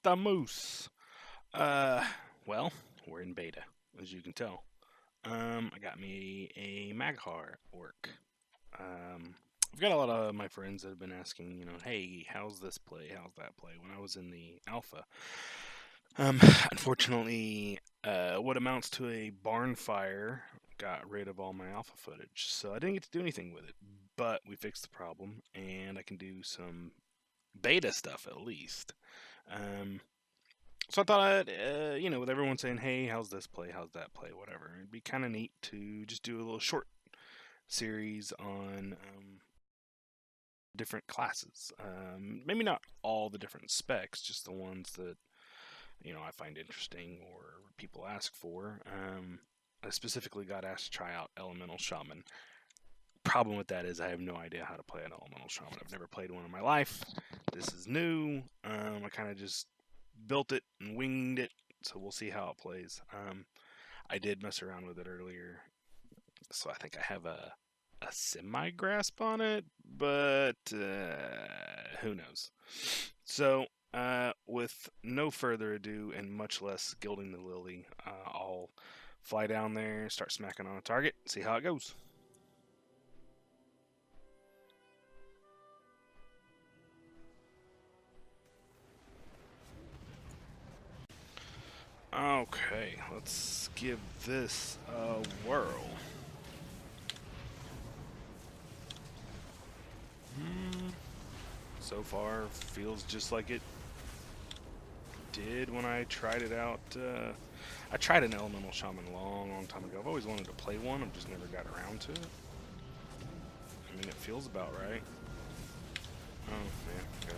estamos? Uh, well, we're in beta, as you can tell. I got me a Maghar orc. I've got a lot of my friends that have been asking, hey, how's this play? How's that play? When I was in the alpha, um, unfortunately, what amounts to a barn fire got rid of all my alpha footage, so I didn't get to do anything with it. But we fixed the problem, and I can do some beta stuff at least. Um, so I thought with everyone saying, "Hey, how's this play? How's that play? Whatever," it'd be kind of neat to just do a little short series on different classes. Maybe not all the different specs, just the ones that I find interesting or people ask for. I specifically got asked to try out Elemental Shaman. Problem with that is I have no idea how to play an Elemental Shaman. I've never played one in my life. This is new. I kind of just built it and winged it, so we'll see how it plays. I did mess around with it earlier, so I think I have a semi grasp on it, but who knows? So, with no further ado and much less gilding the lily, I'll fly down there, start smacking on a target, see how it goes. Okay, let's give this a whirl. So far, feels just like it did when I tried it out. I tried an Elemental Shaman a long, long time ago. I've always wanted to play one, I've just never got around to it. I mean, it feels about right. Oh, yeah, okay.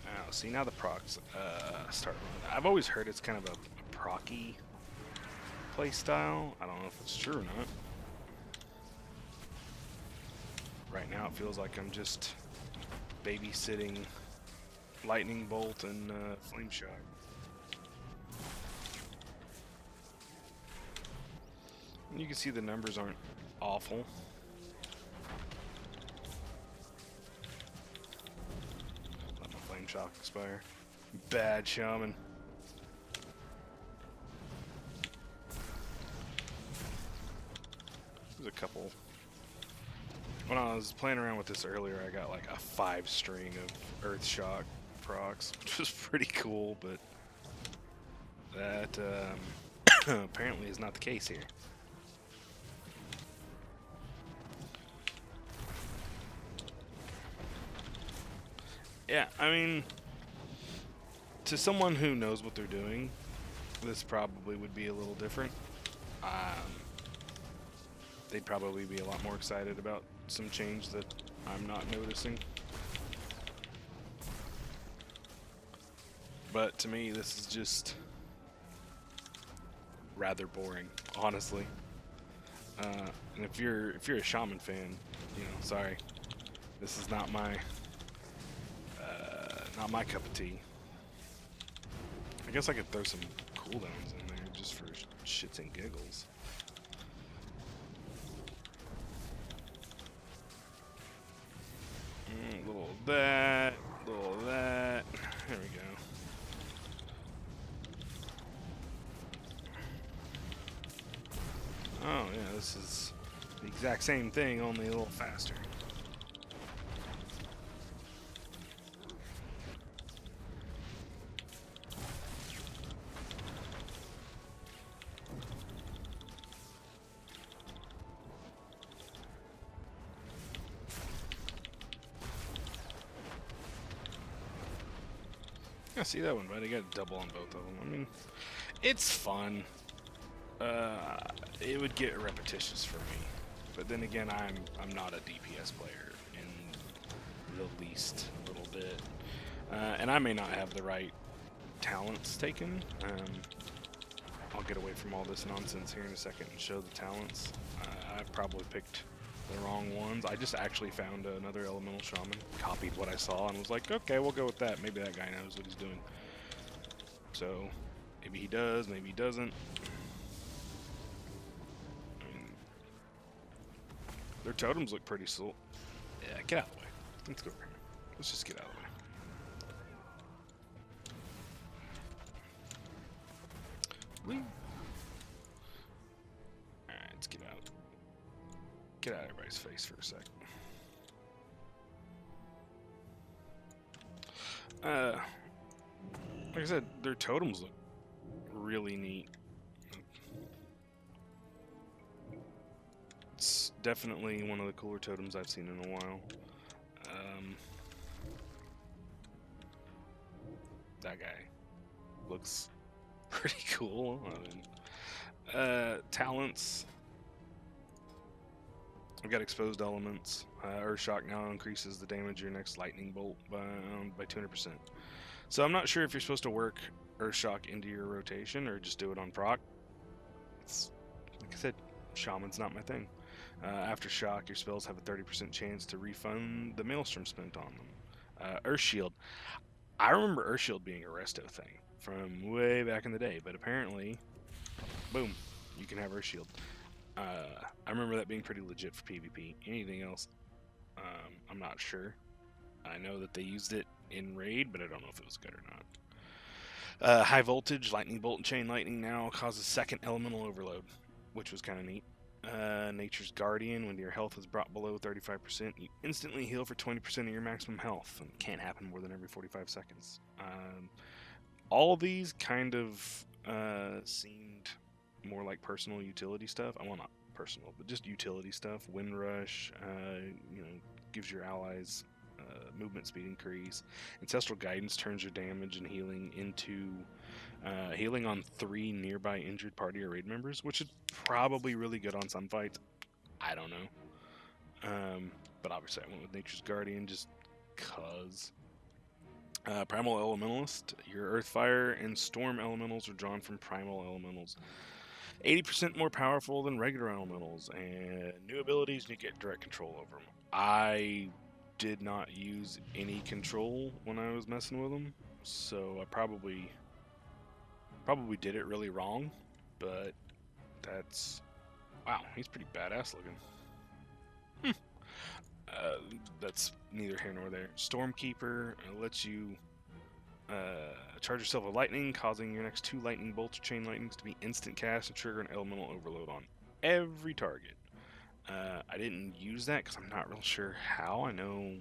Oh, see, now the procs start running. I've always heard it's kind of a procky play style. I don't know if it's true or not. Right now it feels like I'm just babysitting Lightning Bolt and Flame Shock. You can see the numbers aren't awful. Let my Flame Shock expire. Bad Shaman. There's a couple. When I was playing around with this earlier, I got like a 5-string of Earth Shock procs, which was pretty cool, but that apparently is not the case here. Yeah, I mean, to someone who knows what they're doing, this probably would be a little different. They'd probably be a lot more excited about some change that I'm not noticing. But to me, this is just rather boring, honestly. And if you're a Shaman fan, sorry, this is not my cup of tea. I guess I could throw some cooldowns in there just for shits and giggles. A little of that, a little of that. There we go. Oh yeah, this is the exact same thing, only a little faster. I see that one, but I got a double on both of them. I mean, it's fun. It would get repetitious for me, but then again, I'm not a DPS player in the least little bit, and I may not have the right talents taken. I'll get away from all this nonsense here in a second and show the talents. I probably picked the wrong ones. I just actually found another Elemental Shaman, copied what I saw, and was like, okay, we'll go with that. Maybe that guy knows what he's doing. So, maybe he does, maybe he doesn't. Their totems look pretty slow. Yeah, get out of the way. Let's go over here. Let's just get out of the way. Alright, let's get out. Get out of everybody's face for a sec. Like I said, their totems look really neat. It's definitely one of the cooler totems I've seen in a while. That guy looks pretty cool. I mean, talents. I've got exposed elements. Earth Shock now increases the damage of your next lightning bolt by 200%. So I'm not sure if you're supposed to work Earth Shock into your rotation or just do it on proc. It's, like I said, Shaman's not my thing. After Shock, your spells have a 30% chance to refund the Maelstrom spent on them. Earth Shield. I remember Earth Shield being a resto thing from way back in the day, but apparently, boom, you can have Earth Shield. I remember that being pretty legit for PvP. Anything else, I'm not sure. I know that they used it in Raid, but I don't know if it was good or not. High Voltage, Lightning Bolt, and Chain Lightning now causes second elemental overload, which was kind of neat. Nature's Guardian, when your health is brought below 35%, you instantly heal for 20% of your maximum health, and it can't happen more than every 45 seconds. All of these kind of seemed more like personal utility stuff. Well, not personal, but just utility stuff. Wind Rush, gives your allies movement speed increase. Ancestral Guidance turns your damage and healing into healing on 3 nearby injured party or raid members, which is probably really good on some fights. I don't know. But obviously I went with Nature's Guardian just cause. Primal Elementalist. Your Earth, Fire, and Storm elementals are drawn from Primal Elementals. 80% more powerful than regular elementals, and new abilities, and you get direct control over them. I did not use any control when I was messing with them, so I probably did it really wrong, but that's... Wow, he's pretty badass looking. That's neither here nor there. Stormkeeper lets you charge yourself with lightning, causing your next 2 lightning bolts or chain lightnings to be instant cast and trigger an elemental overload on every target. I didn't use that because I'm not real sure how. I know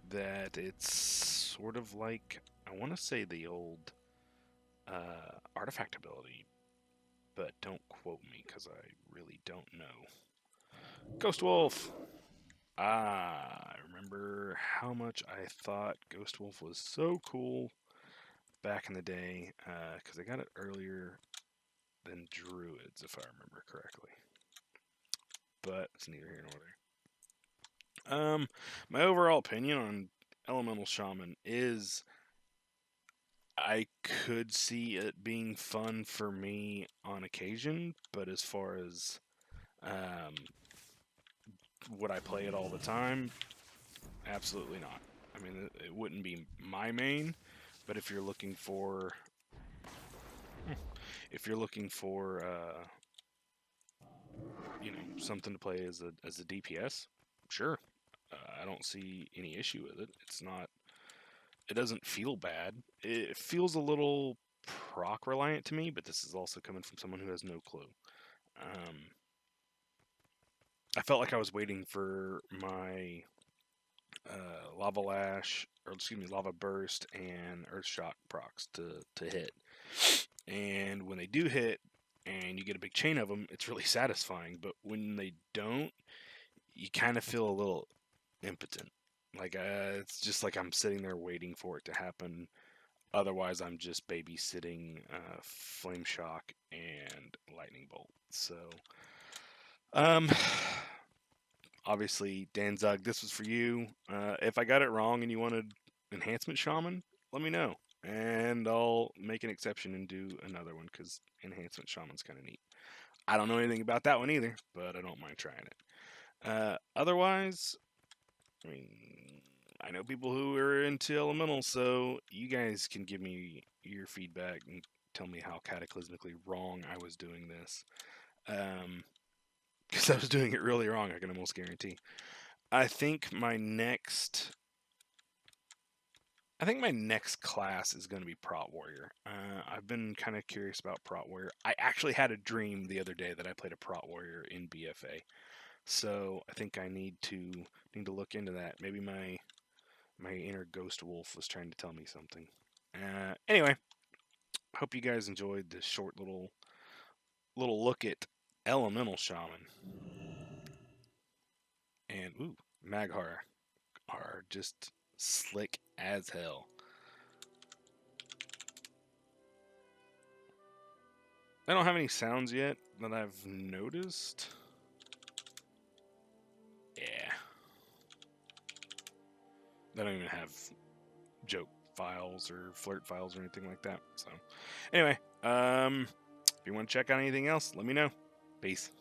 that it's sort of like, I want to say the old artifact ability, but don't quote me because I really don't know. Ghost Wolf! I remember how much I thought Ghost Wolf was so cool back in the day, because I got it earlier than Druids, if I remember correctly. But it's neither here nor there. My overall opinion on Elemental Shaman is I could see it being fun for me on occasion, but as far as would I play it all the time? Absolutely not. I mean, it wouldn't be my main, but if you're looking for something to play as a DPS, sure. I don't see any issue with it. It's not. It doesn't feel bad. It feels a little proc reliant to me, but this is also coming from someone who has no clue. I felt like I was waiting for my Lava Lash, or excuse me, Lava Burst and Earth Shock procs to hit. And when they do hit, and you get a big chain of them, it's really satisfying. But when they don't, you kind of feel a little impotent. Like, it's just like I'm sitting there waiting for it to happen. Otherwise, I'm just babysitting Flame Shock and Lightning Bolt. So, obviously, Danzug, this was for you. If I got it wrong and you wanted Enhancement Shaman, let me know. And I'll make an exception and do another one, because Enhancement Shaman's kind of neat. I don't know anything about that one either, but I don't mind trying it. Otherwise, I mean, I know people who are into elementals, so you guys can give me your feedback and tell me how cataclysmically wrong I was doing this. because I was doing it really wrong, I can almost guarantee. I think my next class is going to be Prot Warrior. I've been kind of curious about Prot Warrior. I actually had a dream the other day that I played a Prot Warrior in BFA, so I think I need to look into that. Maybe my inner ghost wolf was trying to tell me something. Anyway, hope you guys enjoyed this short little look at Elemental Shaman. And ooh, Maghar are just slick as hell. I don't have any sounds yet that I've noticed. Yeah. I don't even have joke files or flirt files or anything like that. So, anyway, if you want to check out anything else, let me know. Peace.